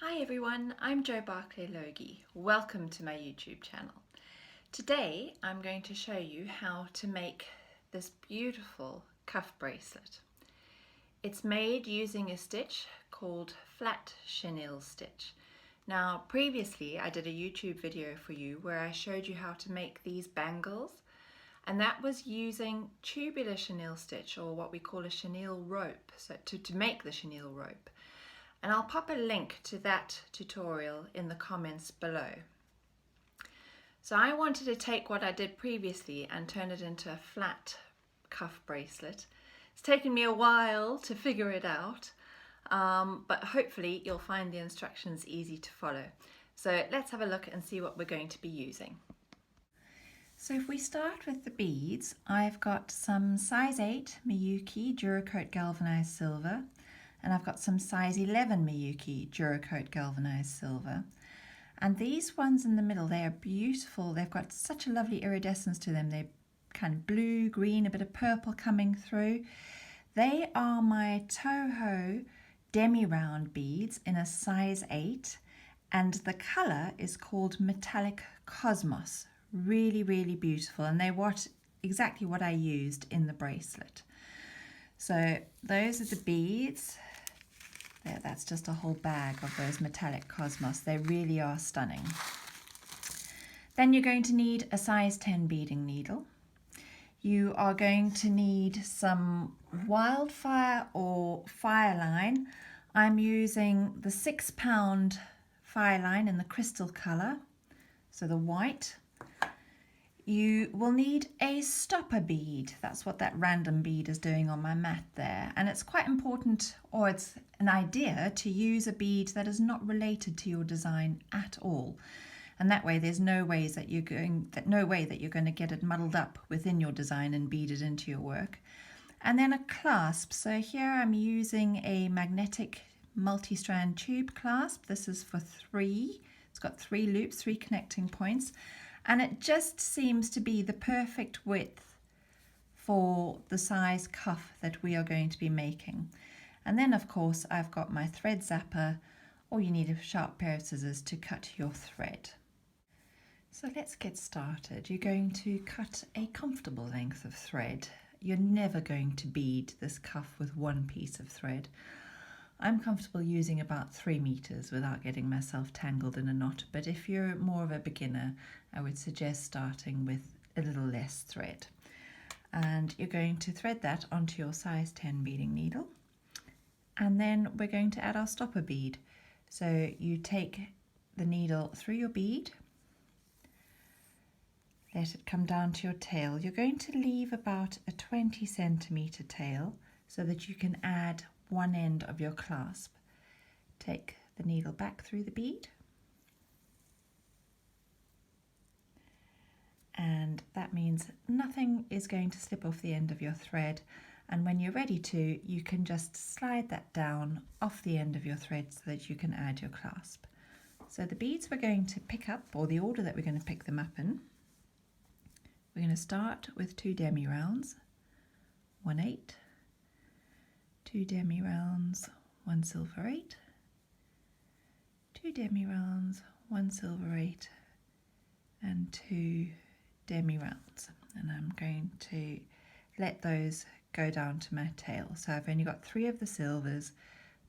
Hi everyone, I'm Jo Barclay Logie. Welcome to my YouTube channel. Today I'm going to show you how to make this beautiful cuff bracelet. It's made using a stitch called flat chenille stitch. Now previously I did a YouTube video for you where I showed you how to make these bangles, and that was using tubular chenille stitch, or what we call a chenille rope, so to make the chenille rope. And I'll pop a link to that tutorial in the comments below. So I wanted to take what I did previously and turn it into a flat cuff bracelet. It's taken me a while to figure it out, but hopefully you'll find the instructions easy to follow. So let's have a look and see what we're going to be using. So if we start with the beads, I've got some size 8 Miyuki Duracoat galvanized silver, and I've got some size 11 Miyuki Duracoat galvanized silver. And these ones in the middle, they are beautiful. They've got such a lovely iridescence to them. They're kind of blue, green, a bit of purple coming through. They are my Toho Demi round beads in a size 8, and the color is called Metallic Cosmos. Really, really beautiful, and they're exactly what I used in the bracelet. So those are the beads. There, that's just a whole bag of those Metallic Cosmos. They really are stunning. Then you're going to need a size 10 beading needle. You are going to need some Wildfire or Fireline. I'm using the 6-pound Fireline in the crystal color, so the white. You will need a stopper bead. That's what that random bead is doing on my mat there. And it's quite important, or it's an idea, to use a bead that is not related to your design at all. And that way there's no way that you're going to get it muddled up within your design and bead it into your work. And then a clasp. So here I'm using a magnetic multi-strand tube clasp. This is for 3. It's got 3 loops, 3 connecting points. And it just seems to be the perfect width for the size cuff that we are going to be making. And then of course I've got my thread zapper, or you need a sharp pair of scissors to cut your thread. So let's get started. You're going to cut a comfortable length of thread. You're never going to bead this cuff with one piece of thread. I'm comfortable using about 3 meters without getting myself tangled in a knot, but if you're more of a beginner, I would suggest starting with a little less thread. And you're going to thread that onto your size 10 beading needle, and then we're going to add our stopper bead. So you take the needle through your bead, let it come down to your tail. You're going to leave about a 20 centimeter tail so that you can add one end of your clasp. Take the needle back through the bead, and that means nothing is going to slip off the end of your thread, and when you're ready to, you can just slide that down off the end of your thread so that you can add your clasp. So the beads we're going to pick up, or the order that we're going to pick them up in, we're going to start with 2 demi rounds, 1 8, 2 demi rounds, 1 silver 8, 2 demi rounds, 1 silver 8, and 2 demi rounds. And I'm going to let those go down to my tail. So I've only got 3 of the silvers,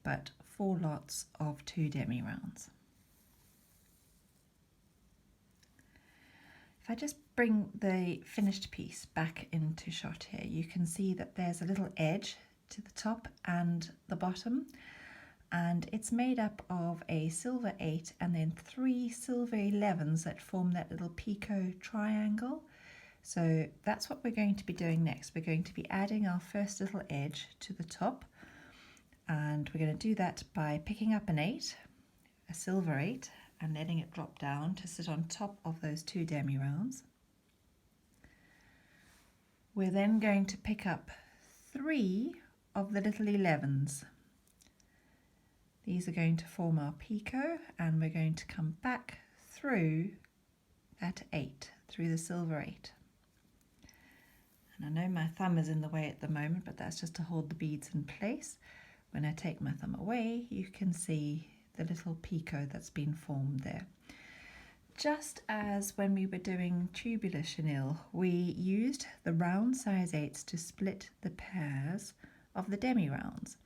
but 4 lots of 2 demi rounds. If I just bring the finished piece back into shot here, you can see that there's a little edge to the top and the bottom, and it's made up of a silver 8 and then 3 silver 11s that form that little picot triangle. So that's what we're going to be doing next. We're going to be adding our first little edge to the top, and we're going to do that by picking up an 8, a silver 8, and letting it drop down to sit on top of those 2 demi rounds. We're then going to pick up 3 of the little 11s. These are going to form our picot, and we're going to come back through that 8, through the silver 8. And I know my thumb is in the way at the moment, but that's just to hold the beads in place. When I take my thumb away, you can see the little picot that's been formed there. Just as when we were doing tubular chenille, we used the round size 8s to split the pairs of the demi rounds,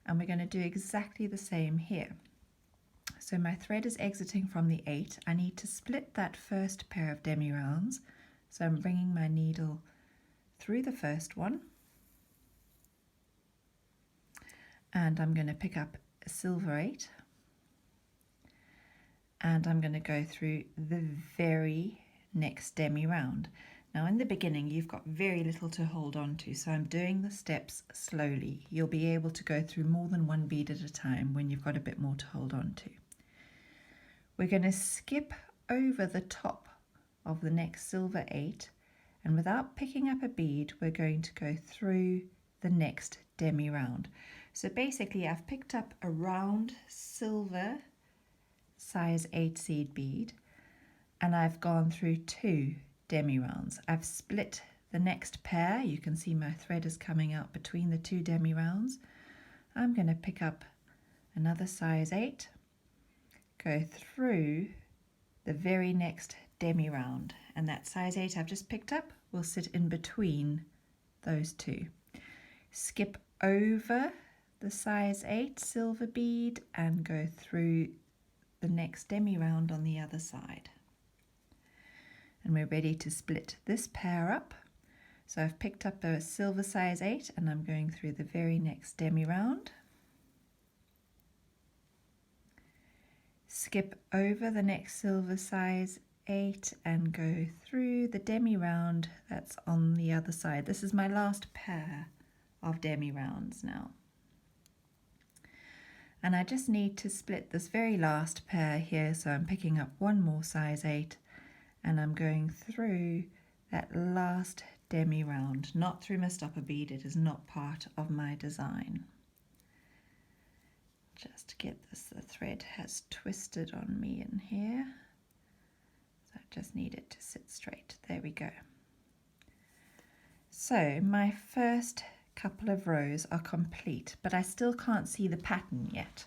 and we're going to do exactly the same here. So my thread is exiting from the 8. I need to split that first pair of demi rounds, so I'm bringing my needle through the first one, and I'm going to pick up a silver 8, and I'm going to go through the very next demi round. Now in the beginning you've got very little to hold on to, so I'm doing the steps slowly. You'll be able to go through more than one bead at a time when you've got a bit more to hold on to. We're going to skip over the top of the next silver 8, and without picking up a bead we're going to go through the next demi round. So basically I've picked up a round silver size 8 seed bead, and I've gone through 2 demi rounds. I've split the next pair. You can see my thread is coming out between the 2 demi rounds. I'm going to pick up another size 8, go through the very next demi round, and that size 8 I've just picked up will sit in between those 2. Skip over the size 8 silver bead and go through the next demi round on the other side. And we're ready to split this pair up. So I've picked up a silver size 8 and I'm going through the very next demi round. Skip over the next silver size 8 and go through the demi round that's on the other side. This is my last pair of demi rounds now. And I just need to split this very last pair here, so I'm picking up one more size 8 and I'm going through that last demi round, not through my stopper bead. It is not part of my design. Just get this, the thread has twisted on me in here, so I just need it to sit straight. There we go. So my first couple of rows are complete, but I still can't see the pattern yet.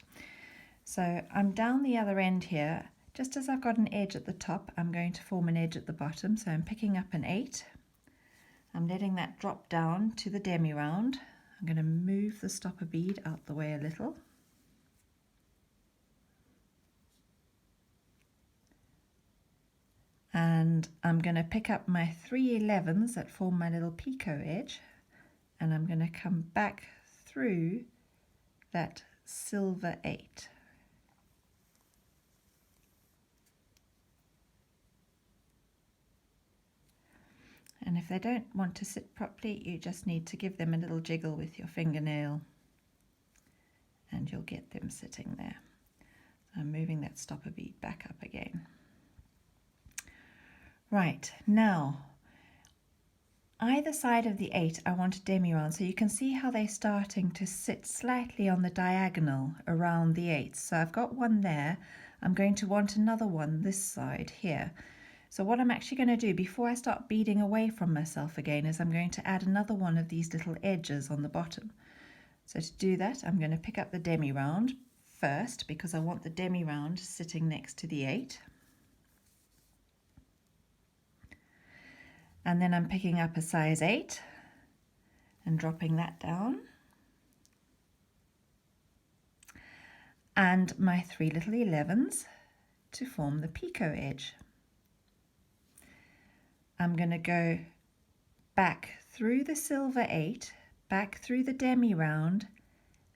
So I'm down the other end here. Just as I've got an edge at the top, I'm going to form an edge at the bottom. So I'm picking up an 8. I'm letting that drop down to the demi round. I'm going to move the stopper bead out the way a little. And I'm going to pick up my 3 11s that form my little picot edge, and I'm going to come back through that silver 8. And if they don't want to sit properly, you just need to give them a little jiggle with your fingernail and you'll get them sitting there. I'm moving that stopper bead back up again. Right, now either side of the 8 I want a demi round, so you can see how they're starting to sit slightly on the diagonal around the 8. So I've got one there. I'm going to want another one this side here. So what I'm actually going to do before I start beading away from myself again is I'm going to add another one of these little edges on the bottom. So to do that I'm going to pick up the demi round first because I want the demi round sitting next to the 8. And then I'm picking up a size 8 and dropping that down. And my 3 little 11s to form the picot edge. I'm going to go back through the silver 8, back through the demi round,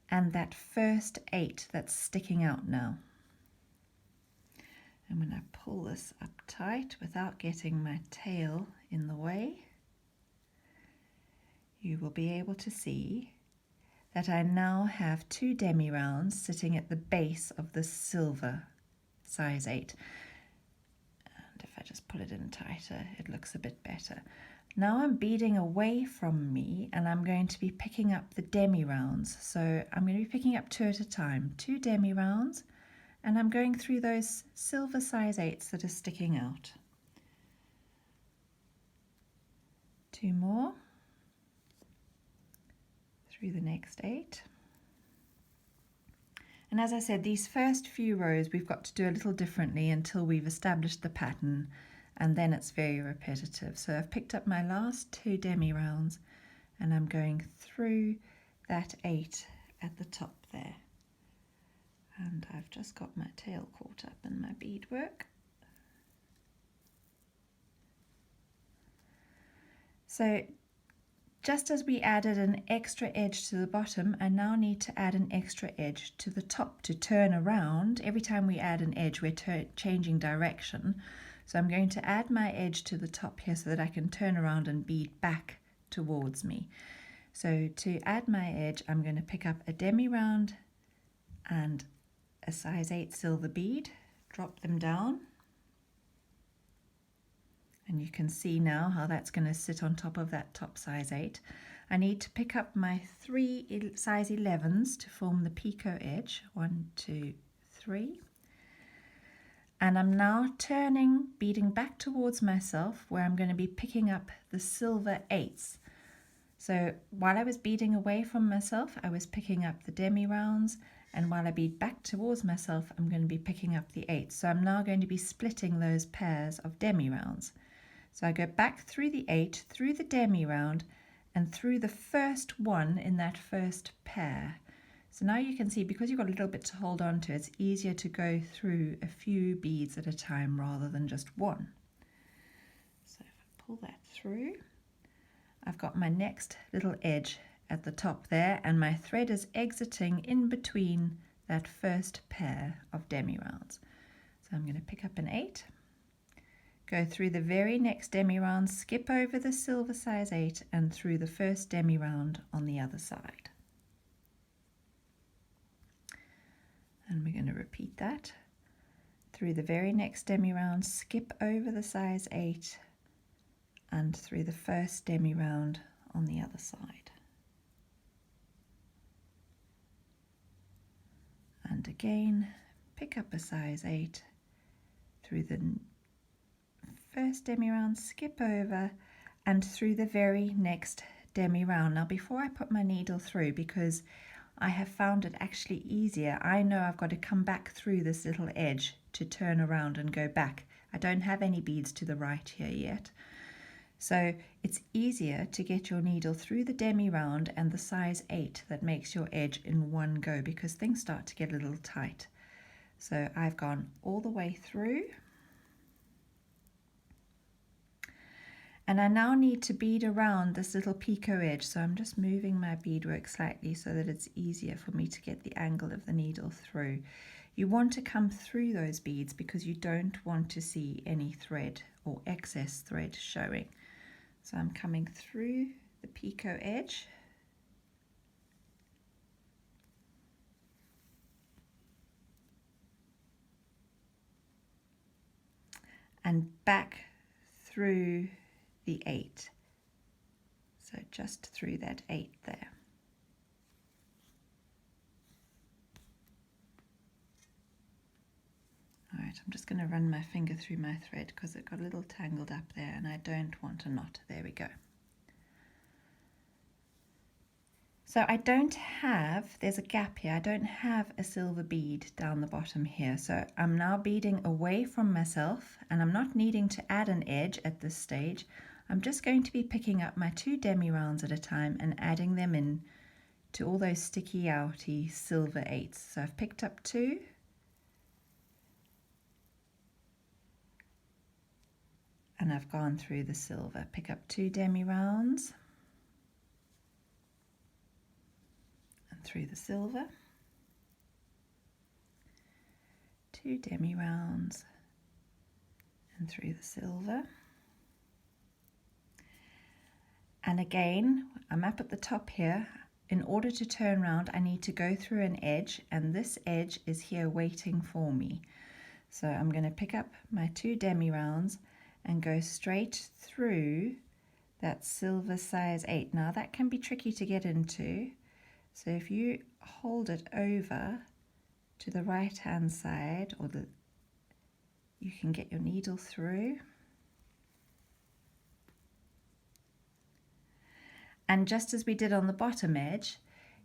and that first 8 that's sticking out now. And when I pull this up tight without getting my tail in the way, you will be able to see that I now have 2 demi rounds sitting at the base of the silver size 8. And if I just pull it in tighter, it looks a bit better. Now I'm beading away from me and I'm going to be picking up the demi rounds. So I'm going to be picking up 2 at a time, 2 demi rounds, and I'm going through those silver size 8s that are sticking out. 2 more through the next 8. And as I said, these first few rows we've got to do a little differently until we've established the pattern, and then it's very repetitive. So I've picked up my last 2 demi rounds and I'm going through that 8 at the top there. And I've just got my tail caught up in my beadwork. So just as we added an extra edge to the bottom, I now need to add an extra edge to the top to turn around. Every time we add an edge, we're changing direction. So I'm going to add my edge to the top here so that I can turn around and bead back towards me. So to add my edge, I'm going to pick up a demi round and a size 8 silver bead, drop them down. And you can see now how that's going to sit on top of that top size 8. I need to pick up my 3 size 11s to form the picot edge. 1, 2, 3. And I'm now turning, beading back towards myself, where I'm going to be picking up the silver 8s. So while I was beading away from myself, I was picking up the demi rounds, and while I bead back towards myself, I'm going to be picking up the 8s. So I'm now going to be splitting those pairs of demi rounds. So I go back through the 8, through the demi round, and through the first one in that first pair. So now you can see, because you've got a little bit to hold on to, it's easier to go through a few beads at a time rather than just one. So if I pull that through, I've got my next little edge at the top there, and my thread is exiting in between that first pair of demi rounds. So I'm going to pick up an 8. Go through the very next demi round, skip over the silver size 8 and through the first demi round on the other side. And we're going to repeat that. Through the very next demi round, skip over the size 8 and through the first demi round on the other side. And again, pick up a size 8 through the first demi round, skip over and through the very next demi round. Now before I put my needle through, because I have found it actually easier, I know I've got to come back through this little edge to turn around and go back. I don't have any beads to the right here yet. So it's easier to get your needle through the demi round and the size 8 that makes your edge in one go, because things start to get a little tight. So I've gone all the way through. And I now need to bead around this little picot edge, so I'm just moving my beadwork slightly so that it's easier for me to get the angle of the needle through. You want to come through those beads because you don't want to see any thread or excess thread showing. So I'm coming through the picot edge. And back through the 8. So just through that 8 there. All right, I'm just going to run my finger through my thread because it got a little tangled up there and I don't want a knot. There we go. So I don't have, there's a gap here, I don't have a silver bead down the bottom here. So I'm now beading away from myself and I'm not needing to add an edge at this stage. I'm just going to be picking up my 2 demi rounds at a time and adding them in to all those sticky outy silver 8s. So I've picked up 2. And I've gone through the silver. Pick up 2 demi rounds. And through the silver. 2 demi rounds. And through the silver. And again, I'm up at the top here. In order to turn around, I need to go through an edge, and this edge is here waiting for me. So I'm going to pick up my 2 demi rounds and go straight through that silver size 8. Now that can be tricky to get into. So if you hold it over to the right hand side, or you can get your needle through. And just as we did on the bottom edge,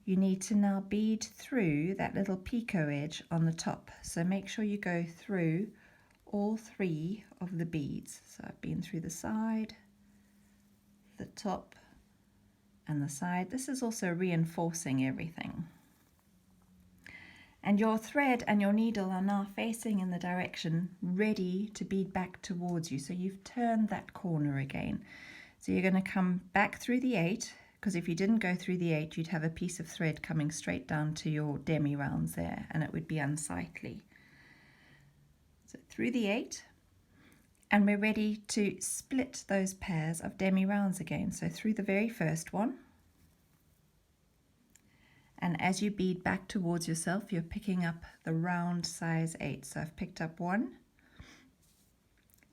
you need to now bead through that little picot edge on the top. So make sure you go through all 3 of the beads. So I've been through the side, the top, and the side. This is also reinforcing everything. And your thread and your needle are now facing in the direction ready to bead back towards you. So you've turned that corner again. So you're going to come back through the 8, because if you didn't go through the 8, you'd have a piece of thread coming straight down to your demi rounds there, and it would be unsightly. So through the 8, and we're ready to split those pairs of demi rounds again. So through the very first one, and as you bead back towards yourself, you're picking up the round size 8. So I've picked up 1,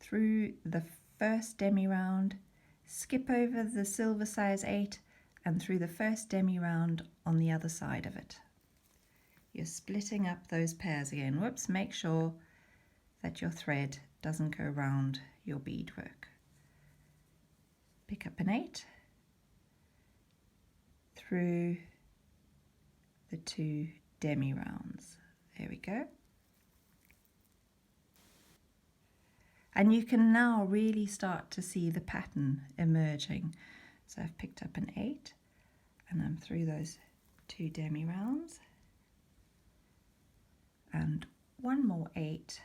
through the first demi round, skip over the silver size 8, and through the first demi round on the other side of it. You're splitting up those pairs again. Whoops, make sure that your thread doesn't go around your beadwork. Pick up an 8, through the 2 demi rounds. There we go. And you can now really start to see the pattern emerging. So I've picked up an 8 and I'm through those 2 demi rounds, and 1 more 8,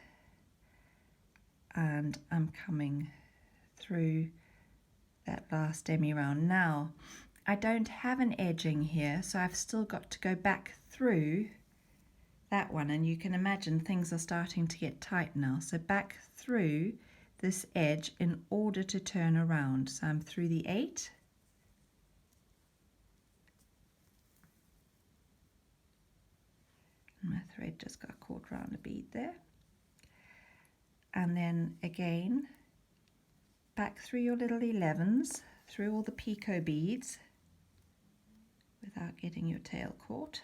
and I'm coming through that last demi round. Now I don't have an edging here, so I've still got to go back through that one, and you can imagine things are starting to get tight now. So back through this edge in order to turn around. So I'm through the 8, my thread just got caught around a bead there, and then again back through your little 11s, through all the picot beads without getting your tail caught.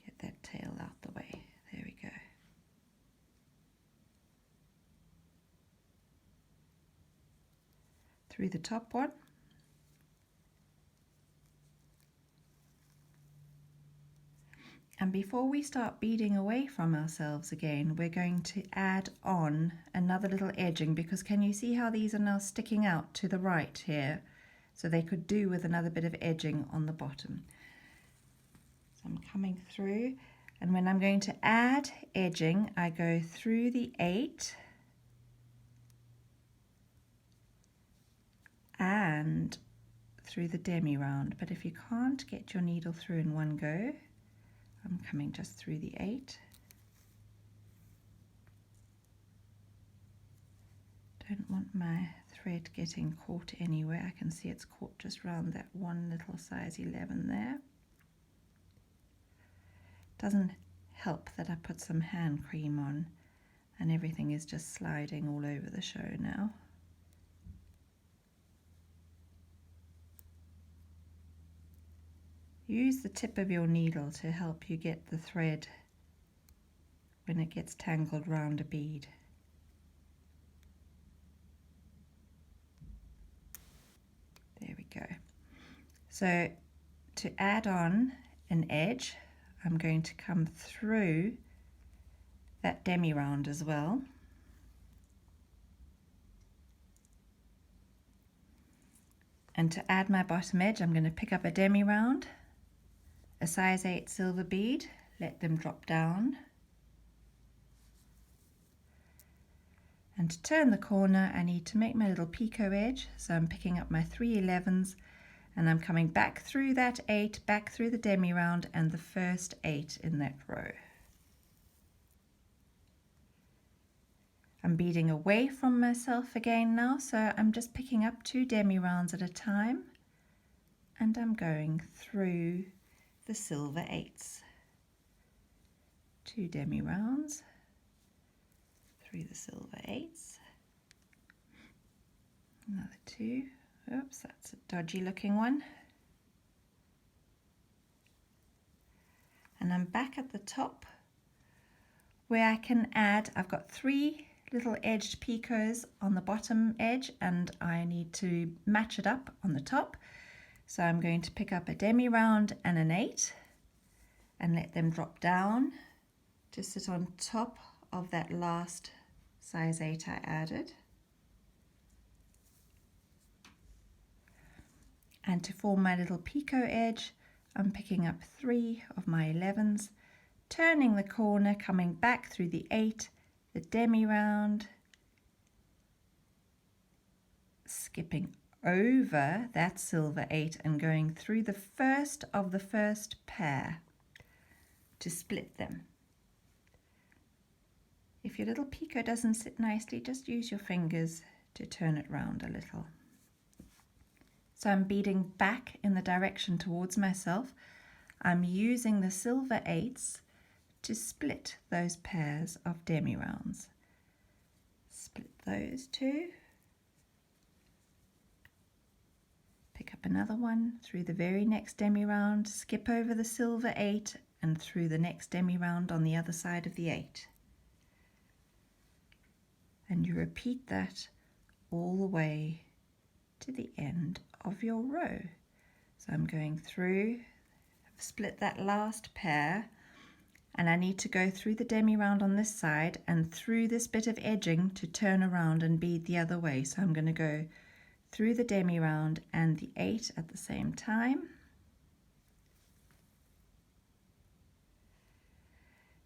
Get that tail out the way. There we go. Through the top one, and before we start beading away from ourselves again, we're going to add on another little edging, because can you see how these are now sticking out to the right here? So they could do with another bit of edging on the bottom. So I'm coming through, and when I'm going to add edging, I go through the 8 and through the demi round. But if you can't get your needle through in one go, I'm coming just through the 8. Don't want my thread getting caught anywhere. I can see it's caught just around that one little size 11 there. Doesn't help that I put some hand cream on and everything is just sliding all over the show now. Use the tip of your needle to help you get the thread when it gets tangled round a bead. There we go. So to add on an edge, I'm going to come through that demi round as well. And to add my bottom edge, I'm going to pick up a demi round, a size 8 silver bead, let them drop down. And to turn the corner, I need to make my little picot edge. So I'm picking up my 3 11s and I'm coming back through that 8, back through the demi round and the first 8 in that row. I'm beading away from myself again now, so I'm just picking up 2 demi rounds at a time and I'm going through the silver 8s. 2 demi rounds through the silver 8s. Another 2. Oops, that's a dodgy looking one. And I'm back at the top where I can add, I've got 3 little edged picots on the bottom edge and I need to match it up on the top. So I'm going to pick up a demi round and an 8 and let them drop down to sit on top of that last size 8 I added. And to form my little picot edge, I'm picking up 3 of my 11s, turning the corner, coming back through the 8, the demi round, skipping over that silver 8 and going through the first of the first pair to split them. If your little picot doesn't sit nicely, just use your fingers to turn it round a little. So I'm beading back in the direction towards myself. I'm using the silver 8s to split those pairs of demi rounds. Split those 2. Pick up another one through the very next demi round, skip over the silver 8 and through the next demi round on the other side of the 8. And you repeat that all the way to the end of your row. So I'm going through, I've split that last pair, and I need to go through the demi round on this side and through this bit of edging to turn around and bead the other way. So I'm going to go through the demi round and the 8 at the same time.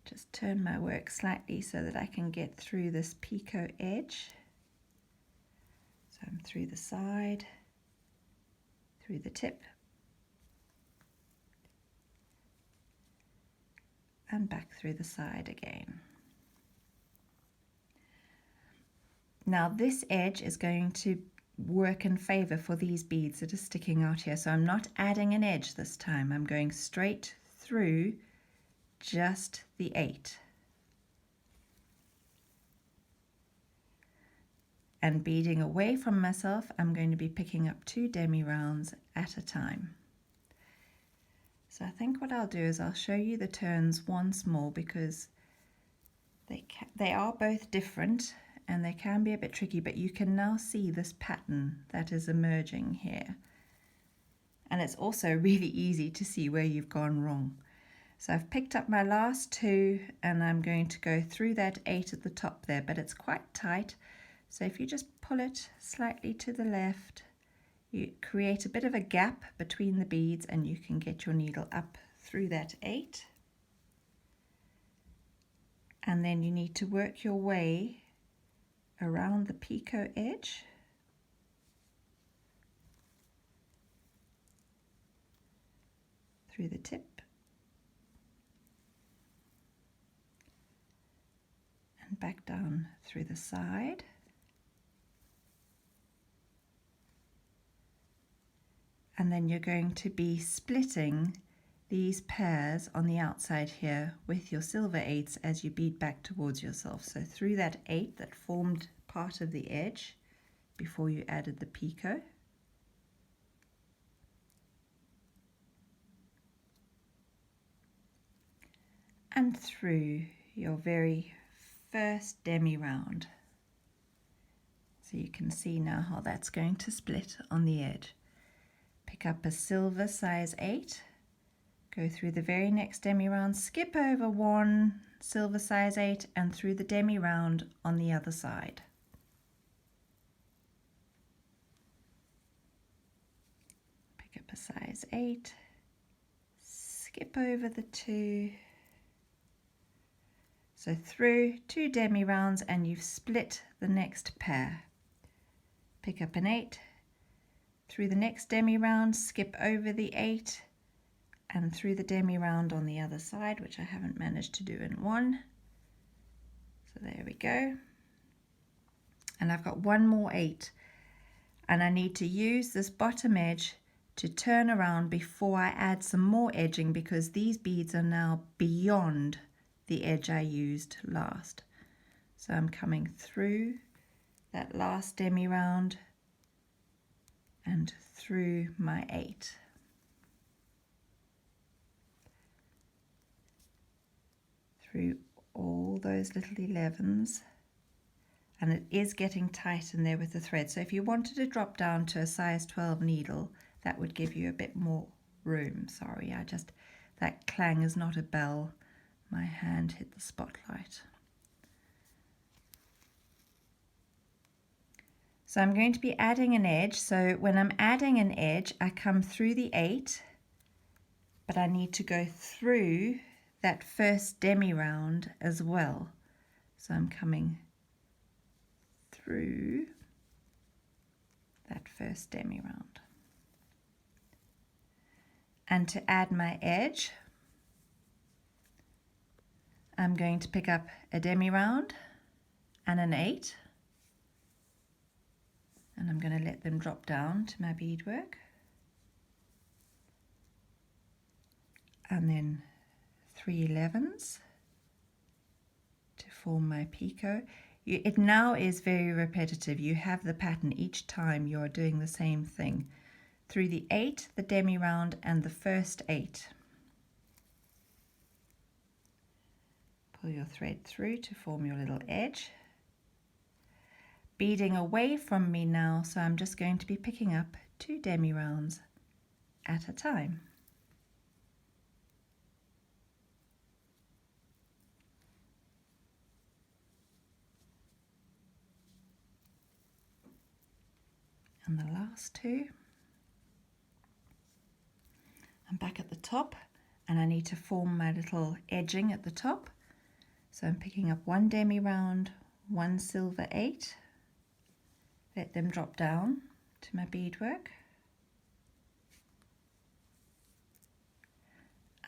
Just turn my work slightly so that I can get through this picot edge. So I'm through the side, through the tip, and back through the side again. Now this edge is going to work in favor for these beads that are sticking out here. So I'm not adding an edge this time. I'm going straight through just the 8. And beading away from myself, I'm going to be picking up 2 demi rounds at a time. So I think what I'll do is I'll show you the turns once more because they are both different and they can be a bit tricky, but you can now see this pattern that is emerging here. And it's also really easy to see where you've gone wrong. So I've picked up my last 2 and I'm going to go through that 8 at the top there, but it's quite tight. So if you just pull it slightly to the left, you create a bit of a gap between the beads and you can get your needle up through that 8. And then you need to work your way around the picot edge. Through the tip. And back down through the side. And then you're going to be splitting these pairs on the outside here with your silver 8s as you bead back towards yourself. So through that 8 that formed part of the edge before you added the picot. And through your very first demi round. So you can see now how that's going to split on the edge. Pick up a silver size 8, go through the very next demi round, skip over 1 silver size 8 and through the demi round on the other side. Pick up a size 8, skip over the 2, so through 2 demi rounds and you've split the next pair. Pick up an 8, through the next demi round, skip over the 8 and through the demi round on the other side, which I haven't managed to do in one. So there we go. And I've got one more 8 and I need to use this bottom edge to turn around before I add some more edging because these beads are now beyond the edge I used last. So I'm coming through that last demi round and through my 8. Through all those little 11s, and it is getting tight in there with the thread. So if you wanted to drop down to a size 12 needle, that would give you a bit more room. Sorry, that clang is not a bell. My hand hit the spotlight. So I'm going to be adding an edge. So when I'm adding an edge, I come through the 8, but I need to go through that first demi round as well. So I'm coming through that first demi round. And to add my edge, I'm going to pick up a demi round and an 8, and I'm going to let them drop down to my beadwork, and then 3 11s to form my picot. It now is very repetitive. You have the pattern each time you're doing the same thing. Through the 8, the demi round, and the first 8. Pull your thread through to form your little edge. Beading away from me now, so I'm just going to be picking up 2 demi rounds at a time. And the last 2. I'm back at the top, and I need to form my little edging at the top. So I'm picking up 1 demi round, 1 silver 8, let them drop down to my beadwork,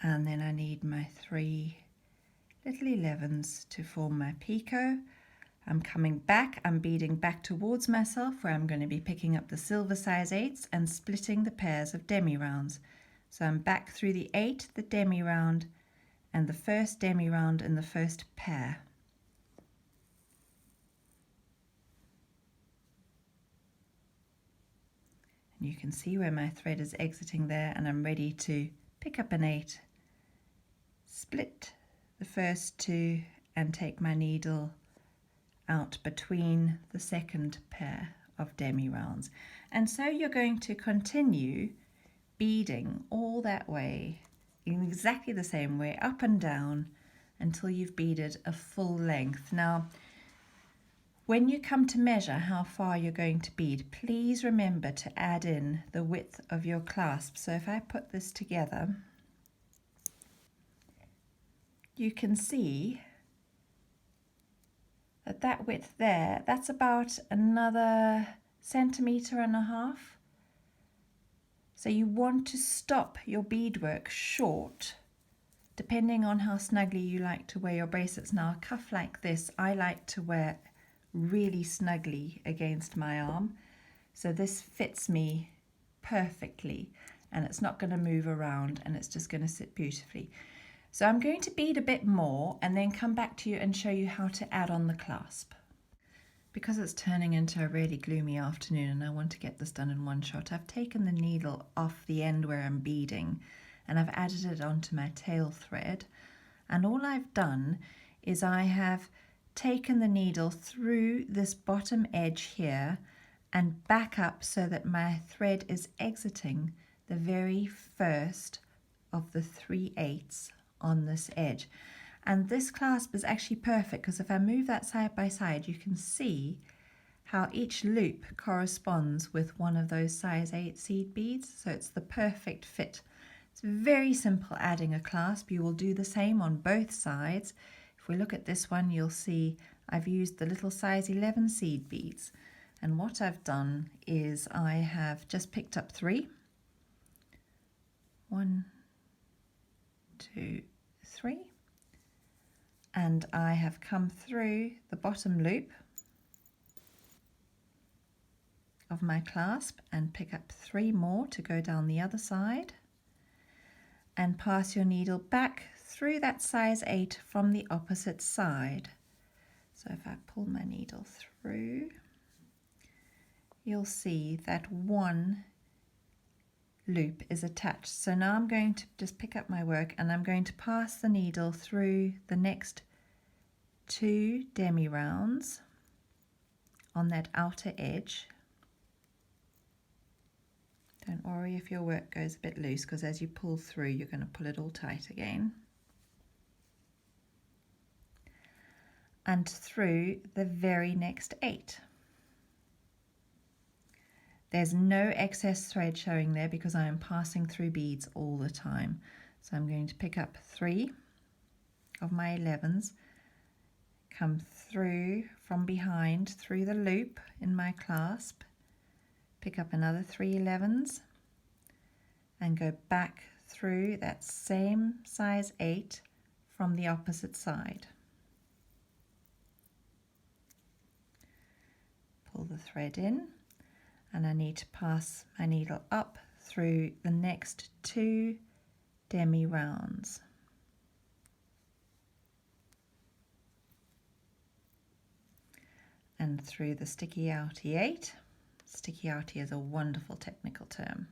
and then I need my 3 little 11s to form my picot. I'm coming back, I'm beading back towards myself, where I'm going to be picking up the silver size 8s and splitting the pairs of demi rounds. So I'm back through the 8, the demi round, and the first demi round in the first pair. And you can see where my thread is exiting there, and I'm ready to pick up an 8, split the first 2, and take my needle out between the second pair of demi rounds. And so you're going to continue beading all that way in exactly the same way, up and down, until you've beaded a full length. Now, when you come to measure how far you're going to bead, please remember to add in the width of your clasp. So if I put this together, you can see that width there, that's about another 1.5 centimeters. So you want to stop your beadwork short, depending on how snugly you like to wear your bracelets. Now, a cuff like this, I like to wear really snugly against my arm. So this fits me perfectly, and it's not going to move around, and it's just going to sit beautifully. So I'm going to bead a bit more and then come back to you and show you how to add on the clasp. Because it's turning into a really gloomy afternoon and I want to get this done in one shot, I've taken the needle off the end where I'm beading and I've added it onto my tail thread. And all I've done is I have taken the needle through this bottom edge here and back up so that my thread is exiting the very first of the 3 8s on this edge. And this clasp is actually perfect because if I move that side by side, you can see how each loop corresponds with one of those size 8 seed beads. So it's the perfect fit. It's very simple adding a clasp. You will do the same on both sides. If we look at this one, you'll see I've used the little size 11 seed beads. And what I've done is I have just picked up 3. 1, 2, 3. And I have come through the bottom loop of my clasp and pick up 3 more to go down the other side and pass your needle back through that size 8 from the opposite side. So if I pull my needle through, you'll see that one loop is attached. So now I'm going to just pick up my work and I'm going to pass the needle through the next 2 demi rounds on that outer edge. Don't worry if your work goes a bit loose, because as you pull through you're going to pull it all tight again. And through the very next 8. There's no excess thread showing there because I am passing through beads all the time. So I'm going to pick up 3 of my 11s, come through from behind through the loop in my clasp, pick up another 3 11s and go back through that same size 8 from the opposite side. Pull the thread in, and I need to pass my needle up through the next 2 demi rounds. And through the sticky outie 8. Sticky outie is a wonderful technical term.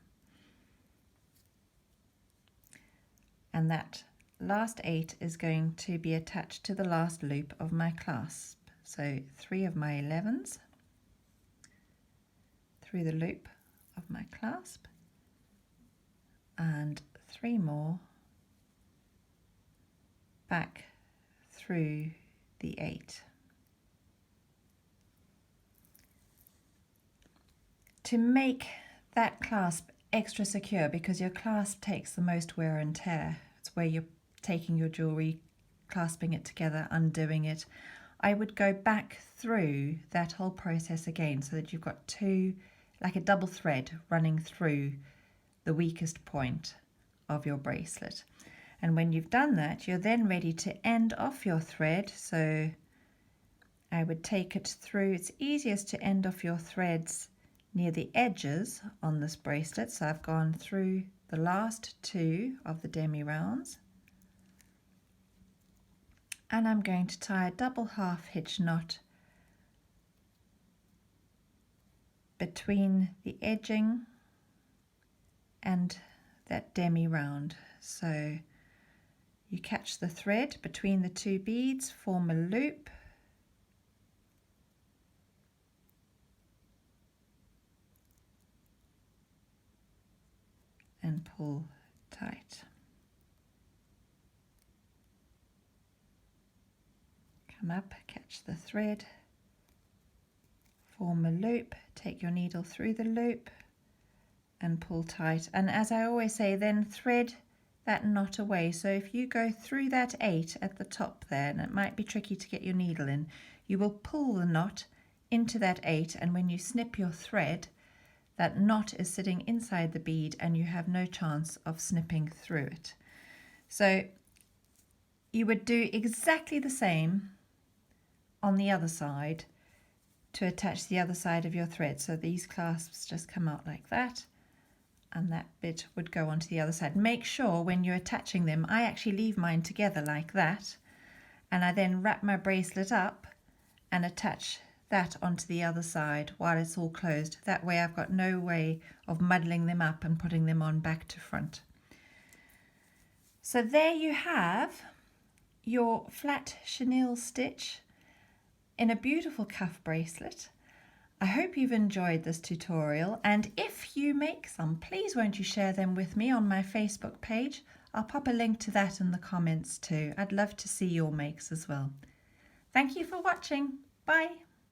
And that last 8 is going to be attached to the last loop of my clasp. So 3 of my 11s through the loop of my clasp, and 3 more back through the 8. To make that clasp extra secure, because your clasp takes the most wear and tear, it's where you're taking your jewelry, clasping it together, undoing it, I would go back through that whole process again so that you've got 2, like a double thread running through the weakest point of your bracelet. And when you've done that, you're then ready to end off your thread. So I would take it through. It's easiest to end off your threads near the edges on this bracelet. So I've gone through the last 2 of the demi rounds, and I'm going to tie a double half hitch knot between the edging and that demi round. So you catch the thread between the 2 beads, form a loop, and pull tight. Come up, catch the thread, form a loop, take your needle through the loop and pull tight. And as I always say, then thread that knot away. So if you go through that 8 at the top there, and it might be tricky to get your needle in, you will pull the knot into that 8, and when you snip your thread, that knot is sitting inside the bead and you have no chance of snipping through it. So you would do exactly the same on the other side to attach the other side of your thread. So these clasps just come out like that, and that bit would go onto the other side. Make sure when you're attaching them, I actually leave mine together like that, and I then wrap my bracelet up and attach that onto the other side while it's all closed. That way I've got no way of muddling them up and putting them on back to front. So there you have your flat chenille stitch in a beautiful cuff bracelet. I hope you've enjoyed this tutorial, and if you make some, please won't you share them with me on my Facebook page. I'll pop a link to that in the comments too. I'd love to see your makes as well. Thank you for watching. Bye.